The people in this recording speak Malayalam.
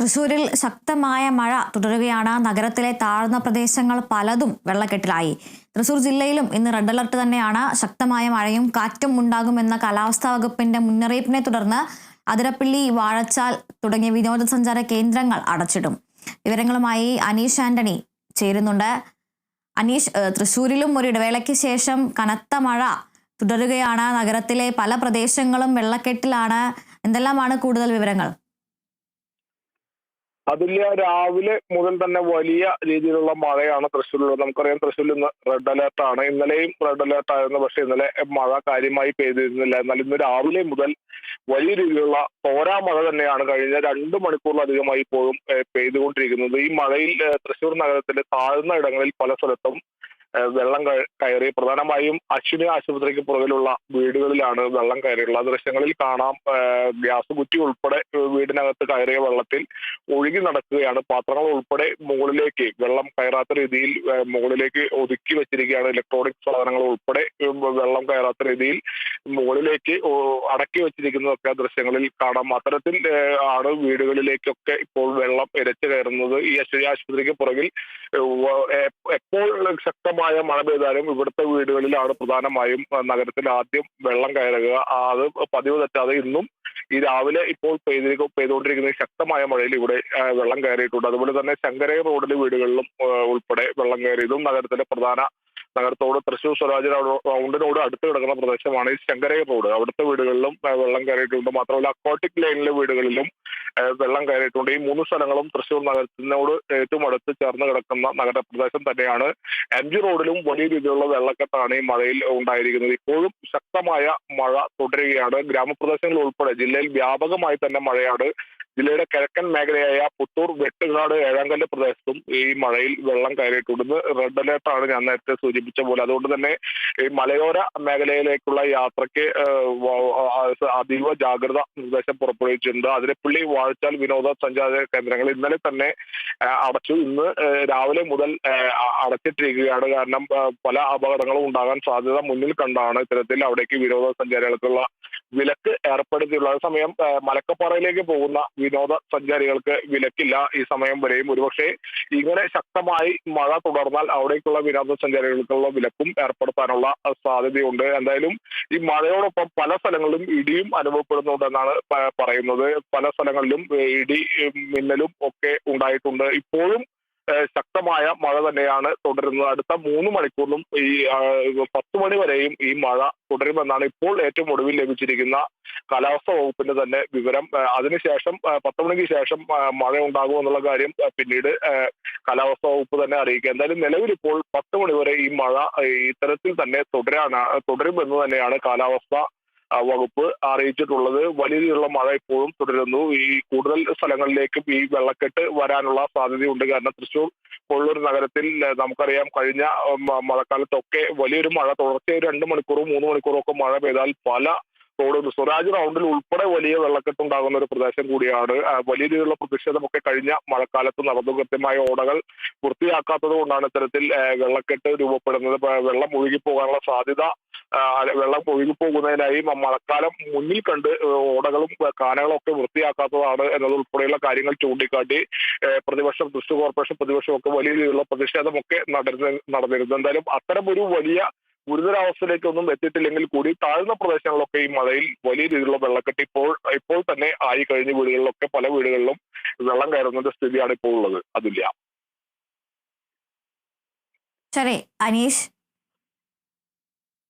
തൃശൂരിൽ ശക്തമായ മഴ തുടരുകയാണ്. നഗരത്തിലെ താഴ്ന്ന പ്രദേശങ്ങൾ പലതും വെള്ളക്കെട്ടിലായി. തൃശൂർ ജില്ലയിലും ഇന്ന് റെഡ് അലർട്ട് തന്നെയാണ്. ശക്തമായ മഴയും കാറ്റും ഉണ്ടാകുമെന്ന കാലാവസ്ഥാ വകുപ്പിന്റെ മുന്നറിയിപ്പിനെ തുടർന്ന് അതിരപ്പള്ളി, വാഴച്ചാൽ തുടങ്ങിയ വിനോദസഞ്ചാര കേന്ദ്രങ്ങൾ അടച്ചിടും. വിവരങ്ങളുമായി അനീഷ് ആന്റണി ചേരുന്നുണ്ട്. അനീഷ്, തൃശൂരിലും ഒരു ഇടവേളയ്ക്ക് ശേഷം കനത്ത മഴ തുടരുകയാണ്. നഗരത്തിലെ പല പ്രദേശങ്ങളും വെള്ളക്കെട്ടിലാണ്. എന്തെല്ലാമാണ് കൂടുതൽ വിവരങ്ങൾ? അതില്ല, രാവിലെ മുതൽ തന്നെ വലിയ രീതിയിലുള്ള മഴയാണ് തൃശ്ശൂരിലുള്ളത്. നമുക്കറിയാം, തൃശ്ശൂരിൽ ഇന്ന് റെഡ് അലേർട്ടാണ്. ഇന്നലെയും റെഡ് അലേർട്ട് ആയിരുന്നു. പക്ഷെ ഇന്നലെ മഴ കാര്യമായി പെയ്തിരുന്നില്ല. എന്നാൽ ഇന്ന് രാവിലെ മുതൽ വലിയ രീതിയിലുള്ള തോരാ മഴ തന്നെയാണ് കഴിഞ്ഞ 2 മണിക്കൂറിലധികമായി ഇപ്പോഴും പെയ്തുകൊണ്ടിരിക്കുന്നത്. ഈ മഴയിൽ തൃശ്ശൂർ നഗരത്തിലെ താഴ്ന്ന ഇടങ്ങളിൽ പല സ്ഥലത്തും വെള്ളം കയറി. പ്രധാനമായും അശ്വിനി ആശുപത്രിക്ക് പുറകിലുള്ള വീടുകളിലാണ് വെള്ളം കയറിയുള്ളത്. ദൃശ്യങ്ങളിൽ കാണാം, ഗ്യാസ് കുറ്റി ഉൾപ്പെടെ വീടിനകത്ത് കയറിയ വെള്ളത്തിൽ ഒഴുകി നടക്കുകയാണ്. പാത്രങ്ങൾ ഉൾപ്പെടെ മുകളിലേക്ക് വെള്ളം കയറാത്ത രീതിയിൽ മുകളിലേക്ക് ഒതുക്കി വെച്ചിരിക്കുകയാണ്. ഇലക്ട്രോണിക് സാധനങ്ങൾ ഉൾപ്പെടെ വെള്ളം കയറാത്ത രീതിയിൽ മുകളിലേക്ക് അടക്കി വെച്ചിരിക്കുന്നതൊക്കെ ദൃശ്യങ്ങളിൽ കാണാം. അത്തരത്തിൽ ആണ് വീടുകളിലേക്കൊക്കെ ഇപ്പോൾ വെള്ളം ഇരച്ചു കയറുന്നത്. ഈ അശ്വിനി ആശുപത്രിക്ക് പുറകിൽ എപ്പോൾ ശക്തമായ മഴ പെയ്താലും ഇവിടുത്തെ വീടുകളിലാണ് പ്രധാനമായും നഗരത്തിൽ ആദ്യം വെള്ളം കയറുക. അത് പതിവ് തെറ്റാതെ ഇന്നും ഈ രാവിലെ ഇപ്പോൾ പെയ്തുകൊണ്ടിരിക്കുന്ന ശക്തമായ മഴയിൽ ഇവിടെ വെള്ളം കയറിയിട്ടുണ്ട്. അതുപോലെ തന്നെ ശങ്കരയ റോഡിലെ വീടുകളിലും ഉൾപ്പെടെ വെള്ളം കയറിയതും നഗരത്തിലെ പ്രധാന നഗരത്തോട് തൃശൂർ സ്വരാജ് റൗണ്ടിനോട് അടുത്ത് കിടക്കുന്ന പ്രദേശമാണ് ഈ ശങ്കരയ റോഡ്. അവിടുത്തെ വീടുകളിലും വെള്ളം കയറിയിട്ടുണ്ട്. മാത്രമല്ല അക്വാട്ടിക് ലൈനിലെ വീടുകളിലും വെള്ളം കയറിയിട്ടുണ്ട്. ഈ 3 സ്ഥലങ്ങളും തൃശൂർ നഗരത്തിനോട് ഏറ്റവും അടുത്ത് ചേർന്ന് കിടക്കുന്ന നഗരപ്രദേശം തന്നെയാണ്. MG റോഡിലും വലിയ രീതിയിലുള്ള വെള്ളക്കെട്ടാണ് ഈ മഴയിൽ ഉണ്ടായിരിക്കുന്നത്. ഇപ്പോഴും ശക്തമായ മഴ തുടരുകയാണ്. ഗ്രാമപ്രദേശങ്ങൾ ഉൾപ്പെടെ ജില്ലയിൽ വ്യാപകമായി തന്നെ മഴയാണ്. ജില്ലയുടെ കിഴക്കൻ മേഖലയായ പുത്തൂർ, വെട്ടുകാട്, ഏഴാങ്കല്ല് പ്രദേശത്തും ഈ മഴയിൽ വെള്ളം കയറിയിട്ടുണ്ട്. റെഡ് അലേർട്ടാണ് ഞാൻ നേരത്തെ സൂചിപ്പിച്ച പോലെ. അതുകൊണ്ട് തന്നെ ഈ മലയോര മേഖലയിലേക്കുള്ള യാത്രയ്ക്ക് അതീവ ജാഗ്രത നിർദ്ദേശം പുറപ്പെടുവിച്ചിട്ടുണ്ട്. അതിരപ്പള്ളി, വാഴച്ചാൽ വിനോദസഞ്ചാര കേന്ദ്രങ്ങൾ ഇന്നലെ തന്നെ അടച്ചു. ഇന്ന് രാവിലെ മുതൽ അടച്ചിട്ടിരിക്കുകയാണ്. കാരണം പല അപകടങ്ങളും ഉണ്ടാകാൻ സാധ്യത മുന്നിൽ കണ്ടാണ് ഇത്തരത്തിൽ അവിടേക്ക് വിനോദസഞ്ചാരികൾക്കുള്ള വിലക്ക് ഏർപ്പെടുത്തിയിട്ടുള്ളത്. അതേസമയം മലക്കപ്പാറയിലേക്ക് പോകുന്ന വിനോദസഞ്ചാരികൾക്ക് വിലക്കില്ല ഈ സമയം വരെയും. ഒരുപക്ഷെ ഇങ്ങനെ ശക്തമായി മഴ തുടർന്നാൽ അവിടേക്കുള്ള വിനോദസഞ്ചാരികൾക്കുള്ള വിലക്കും ഏർപ്പെടുത്താനുള്ള സാധ്യതയുണ്ട്. എന്തായാലും ഈ മഴയോടൊപ്പം പല സ്ഥലങ്ങളിലും ഇടിയും അനുഭവപ്പെടുന്നുണ്ടെന്നാണ് പറയുന്നത്. പല സ്ഥലങ്ങളിലും ഇടി മിന്നലും ഒക്കെ ഉണ്ടായിട്ടുണ്ട്. ഇപ്പോഴും ശക്തമായ മഴ തന്നെയാണ് തുടരുന്നത്. അടുത്ത 3 മണിക്കൂറിലും ഈ 10 മണി വരെയും ഈ മഴ തുടരുമെന്നാണ് ഇപ്പോൾ ഏറ്റവും ഒടുവിൽ ലഭിച്ചിരിക്കുന്ന കാലാവസ്ഥാ വകുപ്പിന്റെ തന്നെ വിവരം. അതിനുശേഷം 10 മണിക്ക് ശേഷം മഴ ഉണ്ടാകുമെന്നുള്ള കാര്യം പിന്നീട് കാലാവസ്ഥാ വകുപ്പ് തന്നെ അറിയിക്കുക. എന്തായാലും നിലവിൽ ഇപ്പോൾ 10 മണി വരെ ഈ മഴ ഇത്തരത്തിൽ തന്നെ തുടരുമെന്ന് തന്നെയാണ് കാലാവസ്ഥ വകുപ്പ് അറിയിച്ചിട്ടുള്ളത്. വലിയ രീതിയിലുള്ള മഴ ഇപ്പോഴും തുടരുന്നു. ഈ കൂടുതൽ സ്ഥലങ്ങളിലേക്കും ഈ വെള്ളക്കെട്ട് വരാനുള്ള സാധ്യതയുണ്ട്. കാരണം തൃശ്ശൂർ പോലുള്ളൊരു നഗരത്തിൽ നമുക്കറിയാം, കഴിഞ്ഞ മഴക്കാലത്തൊക്കെ വലിയൊരു മഴ തുടർച്ചയായി 2 മണിക്കൂറും 3 മണിക്കൂറും ഒക്കെ മഴ പെയ്താൽ പല റോഡ് സ്വരാജ് റൗണ്ടിൽ ഉൾപ്പെടെ വലിയ വെള്ളക്കെട്ട് ഉണ്ടാകുന്ന ഒരു പ്രദേശം കൂടിയാണ്. വലിയ രീതിയിലുള്ള പ്രതിഷേധമൊക്കെ കഴിഞ്ഞ മഴക്കാലത്ത് നടന്നു. കൃത്യമായ ഓടകൾ വൃത്തിയാക്കാത്തത് കൊണ്ടാണ് ഇത്തരത്തിൽ വെള്ളക്കെട്ട് രൂപപ്പെടുന്നത്. വെള്ളം ഒഴുകിപ്പോകാനുള്ള സാധ്യത, വെള്ളം ഒഴുകിപ്പോകുന്നതിനായി മഴക്കാലം മുന്നിൽ കണ്ട് ഓടകളും കാനകളും ഒക്കെ വൃത്തിയാക്കാത്തതാണ് എന്നതുൾപ്പെടെയുള്ള കാര്യങ്ങൾ ചൂണ്ടിക്കാട്ടി തൃശ്ശൂർ കോർപ്പറേഷൻ പ്രതിപക്ഷം ഒക്കെ വലിയ രീതിയിലുള്ള പ്രതിഷേധമൊക്കെ നടന്നിരുന്നു. എന്തായാലും അത്തരം ഒരു വലിയ ഗുരുതരാവസ്ഥയിലേക്കൊന്നും എത്തിയിട്ടില്ലെങ്കിൽ കൂടി താഴ്ന്ന പ്രദേശങ്ങളിലൊക്കെ ഈ മഴയിൽ വലിയ രീതിയിലുള്ള വെള്ളക്കെട്ട് ഇപ്പോൾ തന്നെ ആയി കഴിഞ്ഞ വീടുകളിലൊക്കെ പല വീടുകളിലും വെള്ളം കയറുന്നതിന്റെ സ്ഥിതിയാണ് ഇപ്പോൾ ഉള്ളത്. അതില്ല. ശരി അനീഷ്.